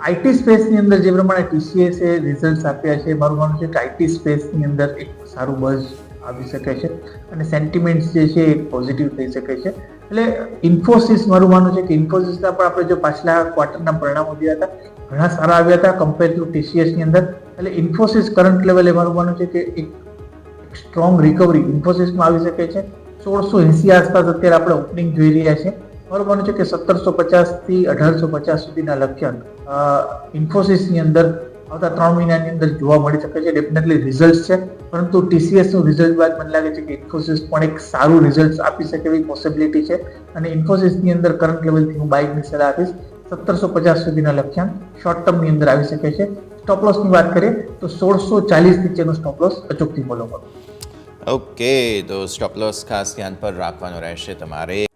IT સ્પેસની અંદર જે પ્રમાણે ટીસીએસ એ રિઝલ્ટ આપ્યા છે, મારું માનવું છે કે આઈટી સ્પેસની અંદર એક સારું બઝ આવી શકે છે અને સેન્ટિમેન્ટ્સ જે છે એ પોઝિટિવ થઈ શકે છે. એટલે ઇન્ફોસિસ, મારું માનવું છે કે ઇન્ફોસિસના પણ આપણે જો પાછલા ક્વાર્ટરના પરિણામો જોયા હતા, ઘણા સારા આવ્યા હતા કમ્પેર ટુ ટીસીએસની અંદર. એટલે ઇન્ફોસિસ કરંટ લેવલે મારું માનવું છે કે એક સ્ટ્રોંગ રિકવરી ઇન્ફોસિસમાં આવી શકે છે. 1680 આસપાસ અત્યારે આપણે ઓપનિંગ જોઈ રહ્યા છીએ. મારું માનવું છે કે 1750 થી 1850 સુધીના લક્ષ્યાંક ઇન્ફોસિસની અંદર આવતા 3 મહિનાની અંદર જોવા મળી શકે છે. ડેફિનેટલી રિઝલ્ટ છે, પરંતુ ટીસીએસનું રિઝલ્ટ બાદ મને લાગે છે કે ઇન્ફોસિસ પણ એક સારું રિઝલ્ટ આપી શકે એવી પોસિબિલિટી છે. અને ઇન્ફોસિસની અંદર કરંટ લેવલથી હું બાઇકની સલાહ આપીશ. 1750 સુધીના લક્ષ્યાંક શોર્ટ ટર્મની અંદર આવી શકે છે. સ્ટોપ લોસની વાત કરીએ તો 1640 નીચેનો સ્ટોપ લોસ અચૂકથી ફોલો કરો. ઓકે, તો સ્ટોપ લોસ ખાસ ધ્યાન પર રાખવાનો રહેશે તમારે.